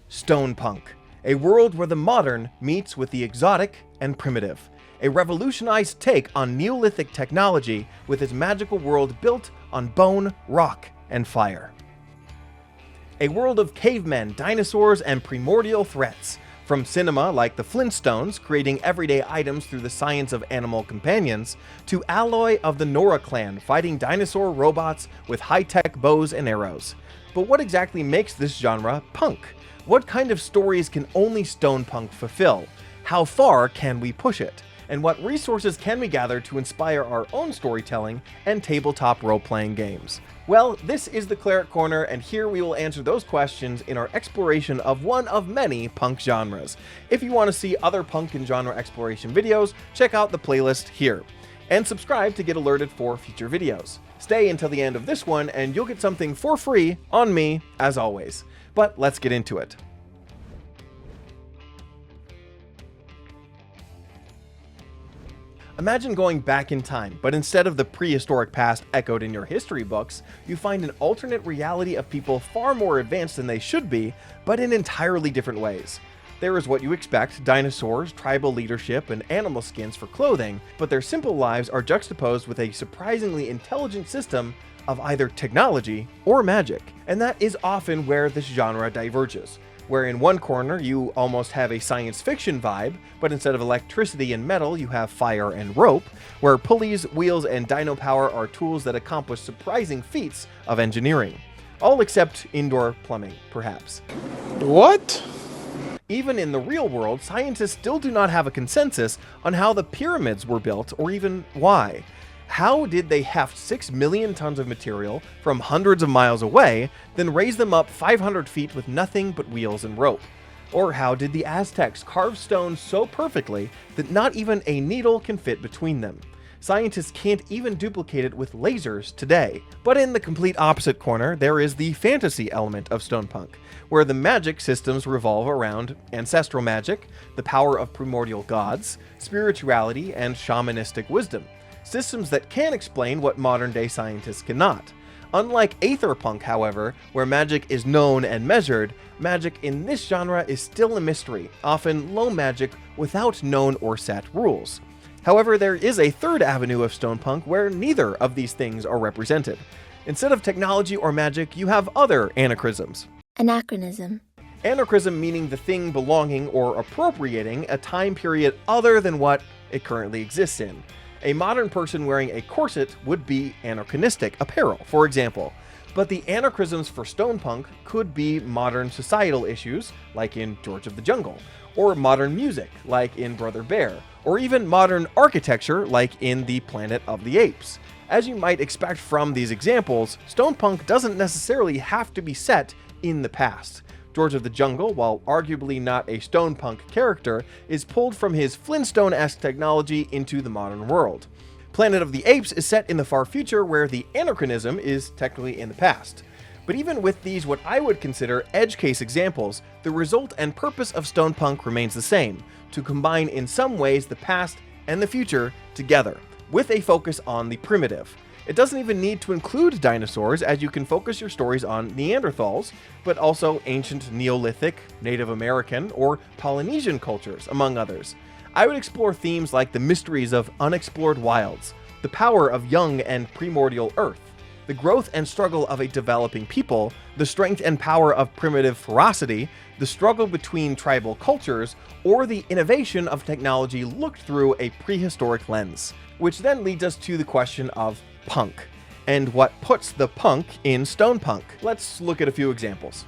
Stonepunk, a world where the modern meets with the exotic and primitive. A revolutionized take on Neolithic technology with its magical world built on bone, rock, and fire. A world of cavemen, dinosaurs, and primordial threats. From cinema like the Flintstones, creating everyday items through the science of animal companions, to Alloy of the Nora clan, fighting dinosaur robots with high-tech bows and arrows. But what exactly makes this genre punk? What kind of stories can only Stonepunk fulfill? How far can we push it? And what resources can we gather to inspire our own storytelling and tabletop role-playing games? Well, this is the Cleric Corner, and here we will answer those questions in our exploration of one of many punk genres. If you want to see other punk and genre exploration videos, check out the playlist here. And subscribe to get alerted for future videos. Stay until the end of this one, and you'll get something for free on me, as always. But let's get into it. Imagine going back in time, but instead of the prehistoric past echoed in your history books, you find an alternate reality of people far more advanced than they should be, but in entirely different ways. There is what you expect, dinosaurs, tribal leadership, and animal skins for clothing, but their simple lives are juxtaposed with a surprisingly intelligent system of either technology or magic. And that is often where this genre diverges. Where in one corner you almost have a science fiction vibe, but instead of electricity and metal you have fire and rope, where pulleys, wheels, and dino power are tools that accomplish surprising feats of engineering. All except indoor plumbing, perhaps. What? Even in the real world, scientists still do not have a consensus on how the pyramids were built or even why. How did they heft 6 million tons of material from hundreds of miles away, then raise them up 500 feet with nothing but wheels and rope? Or how did the Aztecs carve stone so perfectly that not even a needle can fit between them? Scientists can't even duplicate it with lasers today. But in the complete opposite corner, there is the fantasy element of Stonepunk, where the magic systems revolve around ancestral magic, the power of primordial gods, spirituality, and shamanistic wisdom. Systems that can explain what modern-day scientists cannot. Unlike Aetherpunk, however, where magic is known and measured, magic in this genre is still a mystery, often low magic without known or set rules. However, there is a third avenue of Stonepunk where neither of these things are represented. Instead of technology or magic, you have other anachronisms. Anachronism. Anachronism meaning the thing belonging or appropriating a time period other than what it currently exists in. A modern person wearing a corset would be anachronistic apparel, for example. But the anachronisms for Stonepunk could be modern societal issues, like in George of the Jungle, or modern music, like in Brother Bear, or even modern architecture, like in the Planet of the Apes. As you might expect from these examples, Stonepunk doesn't necessarily have to be set in the past. George of the Jungle, while arguably not a Stonepunk character, is pulled from his Flintstone-esque technology into the modern world. Planet of the Apes is set in the far future where the anachronism is technically in the past. But even with these what I would consider edge case examples, the result and purpose of Stonepunk remains the same, to combine in some ways the past and the future together, with a focus on the primitive. It doesn't even need to include dinosaurs, as you can focus your stories on Neanderthals, but also ancient Neolithic, Native American, or Polynesian cultures, among others. I would explore themes like the mysteries of unexplored wilds, the power of young and primordial Earth, the growth and struggle of a developing people, the strength and power of primitive ferocity, the struggle between tribal cultures, or the innovation of technology looked through a prehistoric lens. Which then leads us to the question of punk, and what puts the punk in Stonepunk. Let's look at a few examples.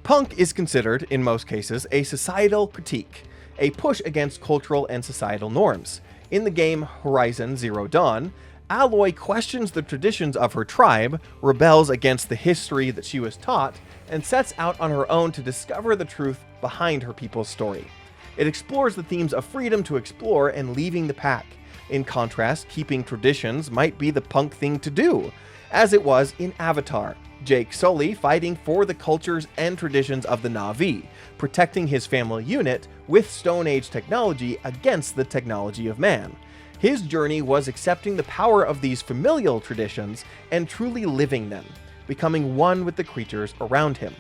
Punk is considered, in most cases, a societal critique, a push against cultural and societal norms. In the game Horizon Zero Dawn, Alloy questions the traditions of her tribe, rebels against the history that she was taught, and sets out on her own to discover the truth behind her people's story. It explores the themes of freedom to explore and leaving the pack. In contrast, keeping traditions might be the punk thing to do, as it was in Avatar. Jake Sully fighting for the cultures and traditions of the Na'vi, protecting his family unit with Stone Age technology against the technology of man. His journey was accepting the power of these familial traditions and truly living them, becoming one with the creatures around him.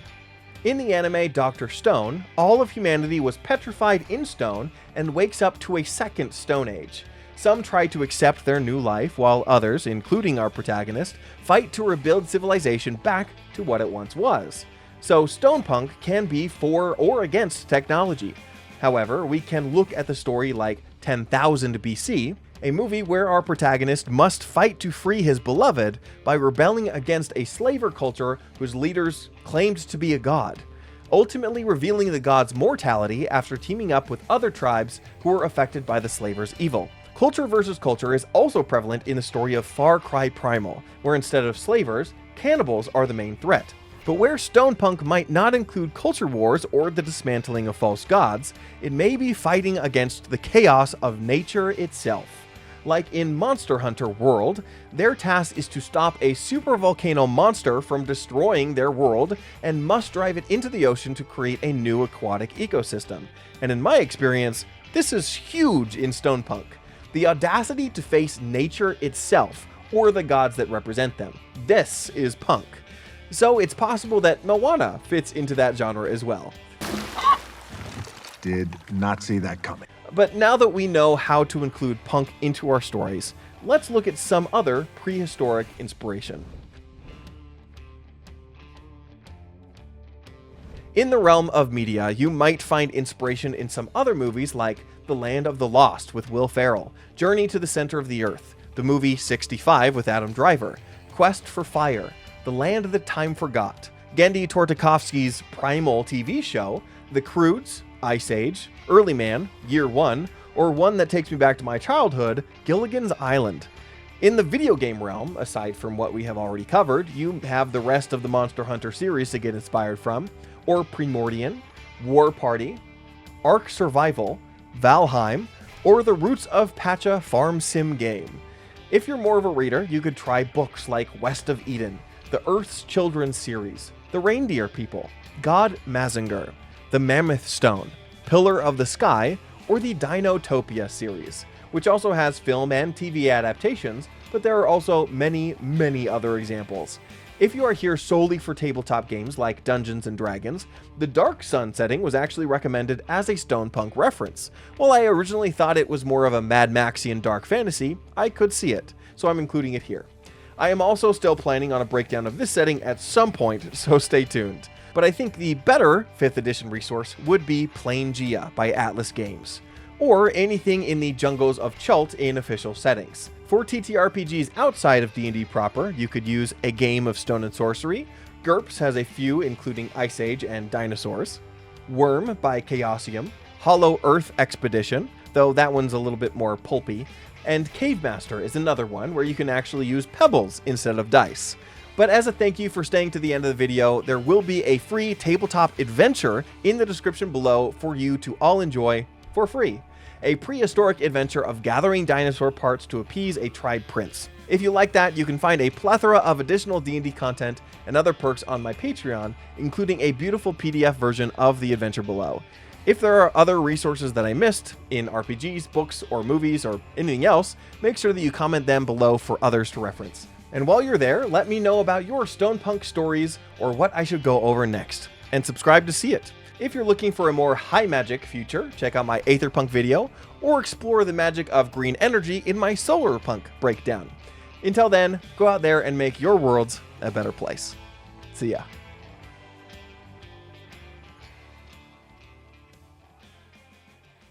In the anime Dr. Stone, all of humanity was petrified in stone and wakes up to a second Stone Age. Some try to accept their new life, while others, including our protagonist, fight to rebuild civilization back to what it once was. So Stonepunk can be for or against technology. However, we can look at the story like 10,000 BC, a movie where our protagonist must fight to free his beloved by rebelling against a slaver culture whose leaders claimed to be a god, ultimately revealing the god's mortality after teaming up with other tribes who were affected by the slavers' evil. Culture versus culture is also prevalent in the story of Far Cry Primal, where instead of slavers, cannibals are the main threat. But where Stonepunk might not include culture wars or the dismantling of false gods, it may be fighting against the chaos of nature itself. Like in Monster Hunter World, their task is to stop a supervolcano monster from destroying their world and must drive it into the ocean to create a new aquatic ecosystem. And in my experience, this is huge in Stonepunk. The audacity to face nature itself, or the gods that represent them. This is punk. So it's possible that Moana fits into that genre as well. Did not see that coming. But now that we know how to include punk into our stories, let's look at some other prehistoric inspiration. In the realm of media, you might find inspiration in some other movies like The Land of the Lost with Will Ferrell, Journey to the Center of the Earth, the movie 65 with Adam Driver, Quest for Fire, The Land That Time Forgot, Genndy Tartakovsky's Primal TV show, The Croods, Ice Age, Early Man, Year One, or one that takes me back to my childhood, Gilligan's Island. In the video game realm, aside from what we have already covered, you have the rest of the Monster Hunter series to get inspired from, or Primordial, War Party, Ark Survival, Valheim, or the Roots of Pacha farm sim game. If you're more of a reader, you could try books like West of Eden, the Earth's Children series, The Reindeer People, God Mazinger, The Mammoth Stone, Pillar of the Sky, or the Dinotopia series, which also has film and TV adaptations, but there are also many, many other examples. If you are here solely for tabletop games like Dungeons & Dragons, the Dark Sun setting was actually recommended as a Stonepunk reference. While I originally thought it was more of a Mad Maxian dark fantasy, I could see it, so I'm including it here. I am also still planning on a breakdown of this setting at some point, so stay tuned. But I think the better 5th edition resource would be Plaingia by Atlas Games, or anything in the jungles of Chult in official settings. For TTRPGs outside of D&D proper, you could use A Game of Stone and Sorcery. GURPS has a few, including Ice Age and Dinosaurs. Worm by Chaosium. Hollow Earth Expedition, though that one's a little bit more pulpy. And Cave Master is another one where you can actually use pebbles instead of dice. But as a thank you for staying to the end of the video, there will be a free tabletop adventure in the description below for you to all enjoy for free. A prehistoric adventure of gathering dinosaur parts to appease a tribe prince. If you like that, you can find a plethora of additional D&D content and other perks on my Patreon, including a beautiful PDF version of the adventure below. If there are other resources that I missed in RPGs, books, or movies, or anything else, make sure that you comment them below for others to reference. And while you're there, let me know about your Stonepunk stories or what I should go over next, and subscribe to see it. If you're looking for a more high magic future, check out my Aetherpunk video, or explore the magic of green energy in my Solarpunk breakdown. Until then, go out there and make your worlds a better place. See ya.